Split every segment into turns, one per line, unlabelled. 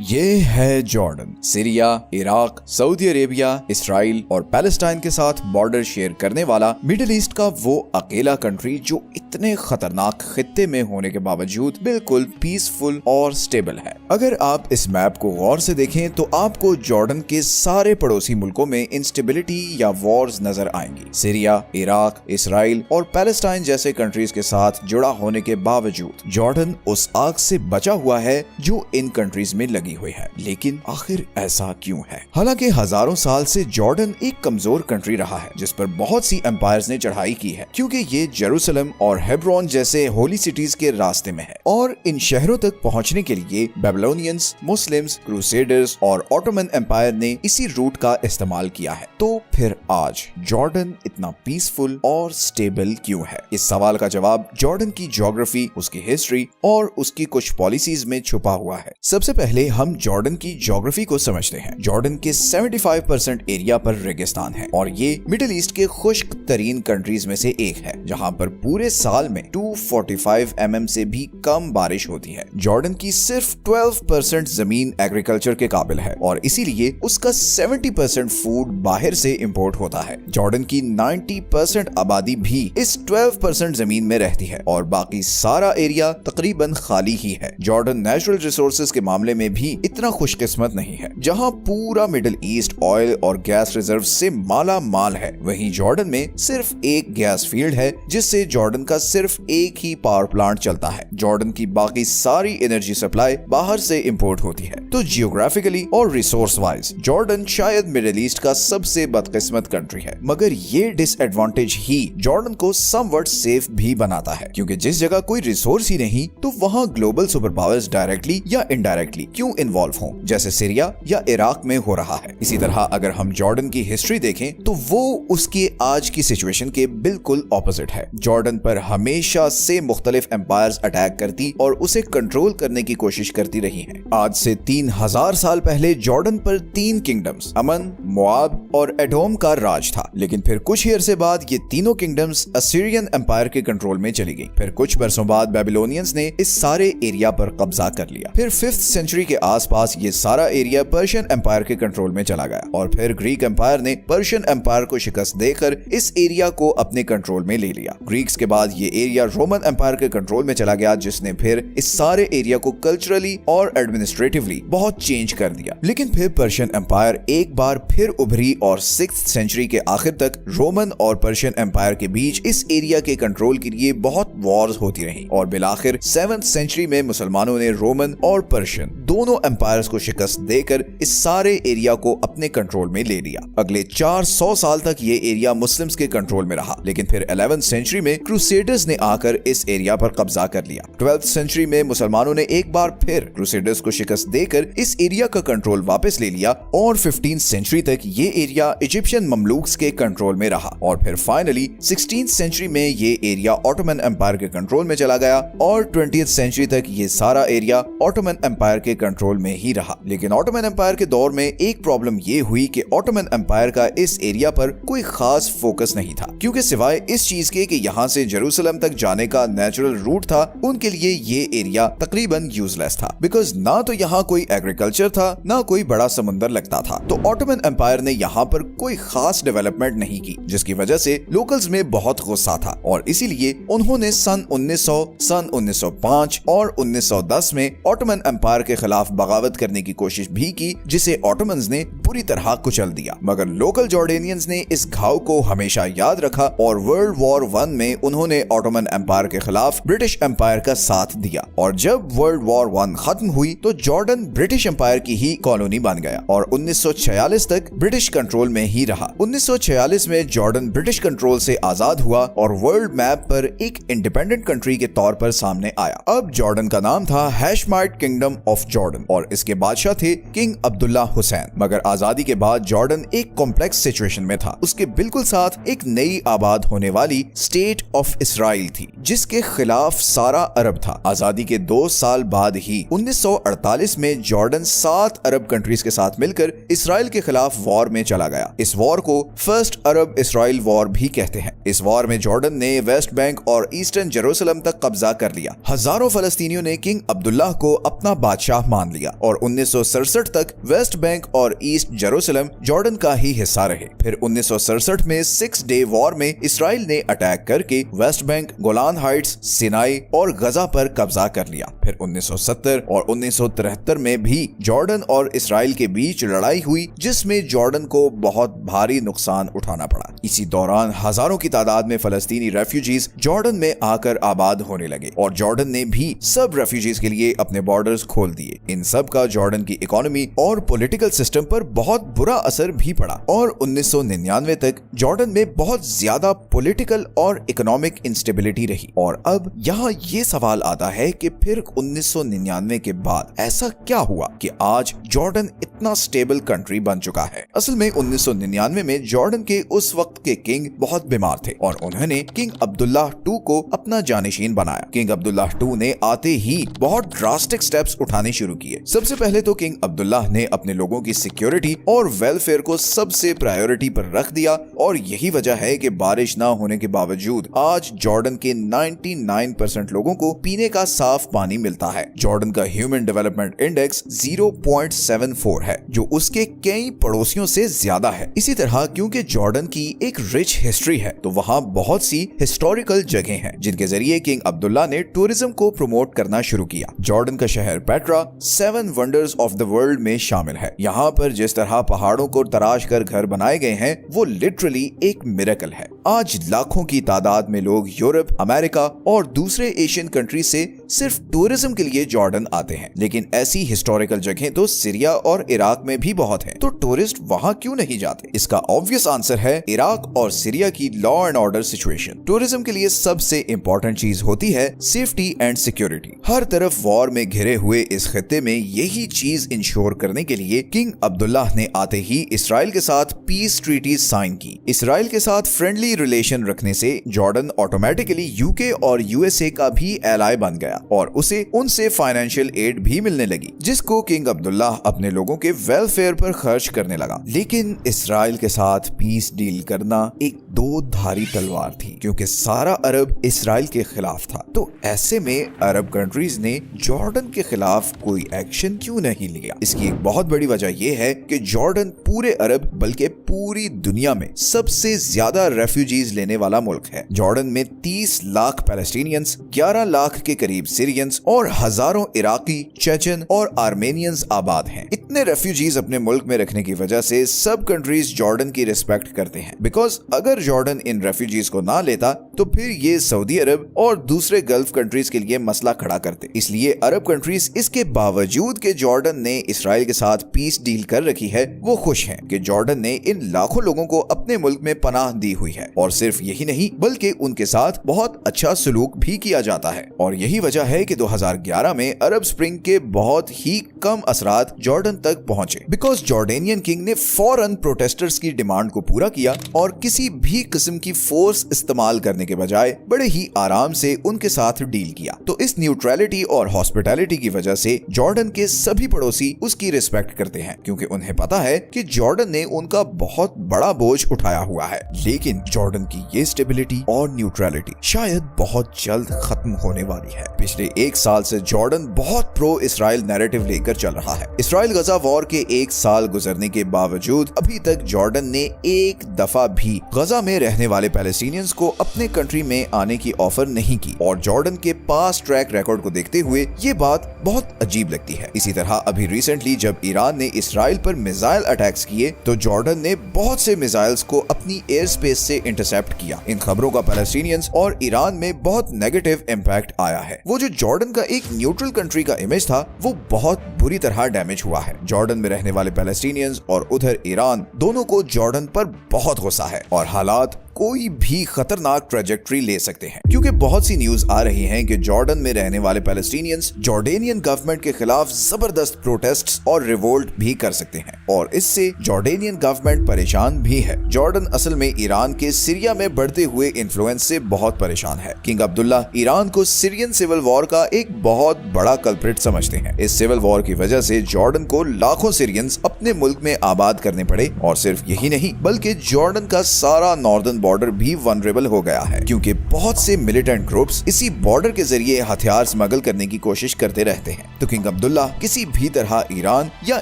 ये है Jordan. Syria, Iraq, Saudi Arabia, Israel और पैलेस्टाइन के साथ बॉर्डर शेयर करने वाला मिडिल ईस्ट का वो अकेला कंट्री जो इतने खतरनाक खित्ते में होने के बावजूद बिल्कुल पीसफुल और स्टेबल है। अगर आप इस मैप को गौर से देखें तो आपको जॉर्डन के सारे पड़ोसी मुल्कों में इंस्टेबिलिटी या वॉर्स नजर आएंगी। सीरिया, इराक, इसराइल और पैलेस्टाइन जैसे कंट्रीज के साथ जुड़ा होने के बावजूद जॉर्डन उस आग से बचा हुआ है जो इन कंट्रीज में लगी हुई है। लेकिन आखिर ऐसा क्यों है? हालांकि हजारों साल से जॉर्डन एक कमजोर कंट्री रहा है जिस पर बहुत सी एम्पायर्स ने चढ़ाई की है, क्योंकि ये जेरूसलम और हेब्रोन जैसे होली सिटीज के रास्ते में है और इन शहरों तक पहुंचने के लिए बेबीलोनियंस, मुस्लिम्स, क्रूसेडर्स और ऑटोमन एम्पायर ने इसी रूट का इस्तेमाल किया है। तो फिर आज जॉर्डन इतना पीसफुल और स्टेबल क्यों है? इस सवाल का जवाब जॉर्डन की ज्योग्राफी, उसकी हिस्ट्री और उसकी कुछ पॉलिसीज में छुपा हुआ है। सबसे पहले हम जॉर्डन की ज्योग्राफी को समझते हैं। जॉर्डन के 75% एरिया पर रेगिस्तान है और ये मिडिल ईस्ट के खुश्क तरीन कंट्रीज में से एक है, जहां पर पूरे साल में 245 mm से भी कम बारिश होती है। जॉर्डन की सिर्फ 12% जमीन एग्रीकल्चर के काबिल है और इसीलिए उसका 70% फूड बाहर से इंपोर्ट होता है। जॉर्डन की 90% आबादी भी इस 12% जमीन में रहती है और बाकी सारा एरिया तकरीबन खाली ही है। जॉर्डन नेचुरल रिसोर्सेज के मामले में भी इतना खुशकिस्मत नहीं है। जहां पूरा मिडिल ईस्ट ऑयल और गैस रिजर्व से माला माल है, वहीं जॉर्डन में सिर्फ एक गैस फील्ड है जिससे जॉर्डन का सिर्फ एक ही पावर प्लांट चलता है। जॉर्डन की बाकी सारी एनर्जी सप्लाई बाहर से इंपोर्ट होती है। तो जियोग्राफिकली और रिसोर्स वाइज जॉर्डन शायद मिडिल ईस्ट का सबसे बदकिस्मत कंट्री है, मगर ये डिसएडवांटेज ही जॉर्डन को समवट सेफ भी बनाता है, क्योंकि जिस जगह कोई रिसोर्स ही नहीं तो वहां ग्लोबल सुपर पावर्स डायरेक्टली या इनडायरेक्टली क्यों इन्वॉल्व हों, जैसे सीरिया या इराक में हो रहा है। इसी तरह अगर हम जॉर्डन की हिस्ट्री देखें तो वो उसके आज की सिचुएशन के बिल्कुल ऑपोजिट है। जॉर्डन पर हमेशा से मुख्तलिफ एम्पायर्स अटैक करती और उसे कंट्रोल करने की कोशिश करती रही हैं। आज से 3000 साल पहले जॉर्डन पर 3 किंगडम्स अमन, मोआब और एडोम का राज था, लेकिन फिर कुछ ही अरसे बाद ये तीनों किंगडम्स असीरियन एम्पायर के कंट्रोल में चली गई। फिर कुछ बरसों बाद बेबीलोनियंस ने इस सारे एरिया पर कब्जा कर लिया। फिर 5th सेंचुरी के आसपास ये सारा एरिया पर्शियन एम्पायर के कंट्रोल में चला गया और फिर ग्रीक एम्पायर ने पर्शियन एम्पायर को शिकस्त देकर इस एरिया को अपने कंट्रोल में ले लिया। ग्रीक्स के बाद ये एरिया रोमन एम्पायर के कंट्रोल में चला गया, जिसने फिर इस सारे एरिया को कल्चरली और एडमिनिस्ट्रेटिवली बहुत चेंज कर दिया। लेकिन फिर पर्शियन एम्पायर एक बार फिर उभरी और 6th सेंचुरी के आखिर तक रोमन और पर्शियन एम्पायर के बीच इस एरिया के कंट्रोल के लिए बहुत वॉर्स होती रही और बिलाखिर 7th सेंचुरी में मुसलमानों ने रोमन और पर्शियन दोनों एम्पायर्स को शिकस्त देकर इस सारे एरिया को अपने कंट्रोल में ले लिया। अगले 400 साल तक ये एरिया मुस्लिम्स के कंट्रोल में रहा, लेकिन फिर 11th सेंचुरी में क्रूसेडर्स ने आकर इस एरिया पर कब्जा कर लिया। 12th सेंचुरी में मुसलमानों ने एक बार फिर क्रूसेडर्स को शिकस्त देकर इस एरिया का कंट्रोल वापस ले लिया और 15th सेंचुरी तक ये एरिया इजिप्शियन ममलूक्स के कंट्रोल में रहा और फिर फाइनली 16th सेंचुरी में ये एरिया ऑटोमन एम्पायर के कंट्रोल में चला गया और 20th सेंचुरी तक ये सारा एरिया ऑटोमन एम्पायर के कंट्रोल में ही रहा। लेकिन ऑटोमन एम्पायर के दौर में एक प्रॉब्लम ये हुई कि ऑटोमन एम्पायर का इस एरिया पर कोई खास फोकस नहीं था, क्योंकि सिवाय इस चीज के कि यहाँ से जेरूसलम तक जाने का नेचुरल रूट था, उनके लिए ये एरिया तकरीबन यूजलेस था, बिकॉज ना तो यहाँ कोई एग्रीकल्चर था ना कोई बड़ा समुंदर लगता था। तो ऑटोमन एम्पायर ने यहाँ पर कोई खास डेवलपमेंट नहीं की, जिसकी वजह से लोकल्स में बहुत गुस्सा था और इसीलिए उन्होंने सन 1900, सन 1905 और 1910 में ऑटोमन एम्पायर के खिलाफ बगावत करने की कोशिश भी की, जिसे ऑटोमन्स ने बुरी तरह कुचल दिया। मगर लोकल जॉर्डेनियंस ने इस घाव को हमेशा याद रखा और वर्ल्ड वॉर 1 में उन्होंने ऑटोमन एम्पायर के खिलाफ ब्रिटिश एम्पायर का साथ दिया और जब वर्ल्ड वॉर 1 खत्म हुई तो जॉर्डन ब्रिटिश एम्पायर की ही कॉलोनी बन गया और 1946 तक ब्रिटिश कंट्रोल में ही रहा। 1946 में जॉर्डन ब्रिटिश कंट्रोल से आजाद हुआ और वर्ल्ड मैप पर एक इंडिपेंडेंट कंट्री के तौर पर सामने आया। अब जॉर्डन का नाम था हैशमाइट किंगडम ऑफ जॉर्डन और इसके बादशाह थे किंग अब्दुल्ला हुसैन। मगर आजादी के बाद जॉर्डन एक कॉम्प्लेक्स सिचुएशन में था। उसके बिल्कुल साथ एक नई आबाद होने वाली स्टेट ऑफ इसराइल थी, जिसके खिलाफ सारा अरब था। आजादी के 2 साल बाद ही 1948 में जॉर्डन 7 अरब कंट्रीज के साथ मिलकर इसराइल के खिलाफ वॉर में चला गया। इस वॉर को फर्स्ट अरब इसराइल वॉर भी कहते हैं। इस वॉर में जॉर्डन ने वेस्ट बैंक और ईस्टर्न जेरूसलम तक कब्जा कर लिया। हजारों फलस्तीनियों ने किंग अब्दुल्लाह को अपना बादशाह मान मान लिया और 1967 तक वेस्ट बैंक और ईस्ट जेरूसलम जॉर्डन का ही हिस्सा रहे। फिर 1967 में 6 डे वॉर में इसराइल ने अटैक करके West Bank, Golan Heights, Sinai और गजा पर कब्जा कर लिया। फिर 1970 और 1973 में भी जॉर्डन और इसराइल के बीच लड़ाई हुई, जिसमें जॉर्डन को बहुत भारी नुकसान उठाना पड़ा। इसी दौरान हजारों की तादाद में फलस्तीनी रेफ्यूजीज जॉर्डन में आकर आबाद होने लगे और जॉर्डन ने भी सब रेफ्यूजीज के लिए अपने बॉर्डर्स खोल दिए। इन सब का जॉर्डन की इकोनॉमी और पॉलिटिकल सिस्टम पर बहुत बुरा असर भी पड़ा और 1999 तक जॉर्डन में बहुत ज्यादा पॉलिटिकल और इकोनॉमिक इंस्टेबिलिटी रही। और अब यहाँ ये सवाल आता है कि फिर 1999 के बाद ऐसा क्या हुआ कि आज जॉर्डन इतना स्टेबल कंट्री बन चुका है। असल में 1999 में जॉर्डन के उस वक्त के किंग बहुत बीमार थे और उन्होंने किंग अब्दुल्लाह II को अपना जानिशीन बनाया। किंग अब्दुल्लाह II ने आते ही बहुत ड्रास्टिक स्टेप्स उठाने शुरू किए। सबसे पहले तो किंग अब्दुल्लाह ने अपने लोगों की सिक्योरिटी और वेलफेयर को सबसे प्रायोरिटी पर रख दिया और यही वजह है कि बारिश ना होने के बावजूद आज जॉर्डन के 99% लोगों को पीने का साफ पानी मिलता है। जॉर्डन का ह्यूमन डेवलपमेंट इंडेक्स 0.74 है, जो उसके कई पड़ोसियों से ज्यादा है। इसी तरह क्योंकि जॉर्डन की एक रिच हिस्ट्री है तो वहाँ बहुत सी हिस्टोरिकल जगह हैं जिनके जरिए किंग अब्दुल्ला ने टूरिज्म को प्रमोट करना शुरू किया। जॉर्डन का शहर Petra 7 wonders of the world में शामिल है। यहाँ पर जिस तरह पहाड़ों को तराश कर घर बनाए गए हैं वो लिटरली एक मिरेकल है। आज लाखों की तादाद में लोग यूरोप, अमेरिका और दूसरे एशियन कंट्री से सिर्फ टूरिज्म के लिए जॉर्डन आते हैं, लेकिन ऐसी हिस्टोरिकल जगह तो सीरिया और इराक में भी बहुत हैं, तो टूरिस्ट वहाँ क्यों नहीं जाते? इसका ऑब्वियस आंसर है इराक और सीरिया की law and order situation. Tourism के लिए सबसे इंपॉर्टेंट चीज होती है सेफ्टी एंड सिक्योरिटी। हर तरफ वॉर में घिरे हुए इस खित्ते में यही चीज इंश्योर करने के लिए किंग अब्दुल्लाह ने आते ही इसराइल के साथ पीस ट्रीटी साइन की। इसराइल के साथ फ्रेंडली रिलेशन रखने से जॉर्डन ऑटोमेटिकली यूके और यूएसए का भी एलाय बन गया और उसे उनसे फाइनेंशियल एड भी मिलने लगी, जिसको किंग अब्दुल्लाह अपने लोगों के वेलफेयर पर खर्च करने लगा। लेकिन इसराइल के साथ पीस डील करना एक दो धारी तलवार थी, क्योंकि सारा अरब इसराइल के खिलाफ था। तो ऐसे में अरब कंट्रीज ने जॉर्डन के खिलाफ कोई एक्शन क्यों नहीं लिया? इसकी एक बहुत बड़ी वजह यह है कि जॉर्डन पूरे अरब बल्कि पूरी दुनिया में सबसे ज्यादा रेफ्यूजीज लेने वाला मुल्क है। जॉर्डन में 30 लाख पैलेस्टीनियंस, 11 लाख के करीब सीरियंस और हजारों इराकी, चेचन और आर्मेनियंस आबाद हैं। इतने रेफ्यूजीज अपने मुल्क में रखने की वजह से सब कंट्रीज जॉर्डन की रिस्पेक्ट करते हैं, बिकॉज अगर जॉर्डन इन रेफ्यूजीज को ना लेता तो फिर ये सऊदी अरब और दूसरे गल्फ कंट्रीज के लिए मसला खड़ा करते। इसलिए अरब कंट्रीज इसके बावजूद कि जॉर्डन ने इसराइल के साथ पीस डील कर रखी है, वो खुश हैं कि जॉर्डन ने इन लाखों लोगों को अपने मुल्क में पनाह दी हुई है। और सिर्फ यही नहीं बल्कि उनके साथ बहुत अच्छा सलूक भी किया जाता है। और यही वजह है कि 2011 में अरब स्प्रिंग के बहुत ही कम असरात जॉर्डन तक पहुंचे, बिकॉज जॉर्डेनियन किंग ने फौरन प्रोटेस्टर्स की डिमांड को पूरा किया और किसी भी किस्म की फोर्स इस्तेमाल करने के बजाय बड़े ही आराम से उनके साथ डील किया। तो इस न्यूट्रलिटी और हॉस्पिटैलिटी की वजह से जॉर्डन के सभी पड़ोसी उसकी रिस्पेक्ट करते हैं, क्योंकि उन्हें पता है कि जॉर्डन ने उनका बहुत बड़ा बोझ उठाया हुआ है। लेकिन जॉर्डन की ये स्टेबिलिटी और न्यूट्रलिटी शायद बहुत जल्द खत्म होने वाली है। पिछले 1 साल से जॉर्डन बहुत प्रो इसराइल नैरेटिव लेकर चल रहा है। इसराइल गजा वॉर के 1 साल गुजरने के बावजूद अभी तक जॉर्डन ने एक दफा भी गजा में रहने वाले पैलेस्टीनियंस को अपने कंट्री में आने की ऑफर नहीं की। और जॉर्डन के पास ट्रैक रिकॉर्ड को देखते हुए ये बात बहुत अजीब लगती है। इसी तरह अभी रिसेंटली जब ईरान ने इसराइल पर मिसाइल अटैक्स किए तो जॉर्डन ने बहुत से मिसाइल्स को अपनी एयर स्पेस से इंटरसेप्ट किया। इन खबरों का पैलेस्टीनियंस और ईरान में बहुत नेगेटिव इम्पैक्ट आया है। वो जो जॉर्डन का एक न्यूट्रल कंट्री का इमेज था वो बहुत बुरी तरह डैमेज हुआ है। जॉर्डन में रहने वाले पैलेस्टीनियंस और उधर ईरान दोनों को जॉर्डन पर बहुत गुस्सा है और हालात कोई भी खतरनाक ट्रेजेक्ट्री ले सकते हैं, क्योंकि बहुत सी न्यूज आ रही हैं कि जॉर्डन में रहने वाले पैलेस्टीनियंस जॉर्डेनियन गवर्नमेंट के खिलाफ जबरदस्त प्रोटेस्ट्स और रिवोल्ट भी कर सकते हैं और इससे जॉर्डेनियन गवर्नमेंट परेशान भी है। जॉर्डन असल में ईरान के सीरिया में बढ़ते हुए इन्फ्लुएंस से बहुत परेशान है। किंग अब्दुल्ला ईरान को सीरियन सिविल वॉर का एक बहुत बड़ा कल्प्रिट समझते हैं। इस सिविल वॉर की वजह से जॉर्डन को लाखों सीरियंस अपने मुल्क में आबाद करने पड़े। और सिर्फ यही नहीं बल्कि जॉर्डन का सारा नॉर्दर्न बॉर्डर भी वनरेबल हो गया है, क्योंकि बहुत से मिलिटेंट ग्रुप्स इसी बॉर्डर के जरिए हथियार स्मगल करने की कोशिश करते रहते हैं। तो किंग अब्दुल्ला किसी भी तरह ईरान या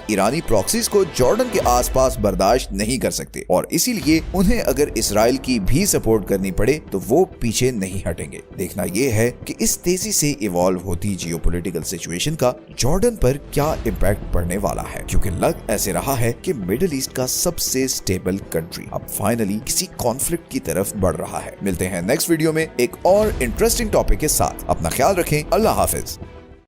ईरानी प्रॉक्सीज को जॉर्डन के आसपास बर्दाश्त नहीं कर सकते, और इसीलिए उन्हें अगर इसराइल की भी सपोर्ट करनी पड़े तो वो पीछे नहीं हटेंगे। देखना ये है कि इस तेजी से इवॉल्व होती जियोपॉलिटिकल सिचुएशन का जॉर्डन पर क्या इम्पैक्ट पड़ने वाला है, क्योंकि लग ऐसे रहा है कि मिडिल ईस्ट का सबसे स्टेबल कंट्री अब फाइनली किसी कॉन्फ्लिक्ट की तरफ बढ़ रहा है। मिलते हैं नेक्स्ट वीडियो में एक और इंटरेस्टिंग टॉपिक के साथ। अपना ख्याल रखें। अल्लाह हाफिज।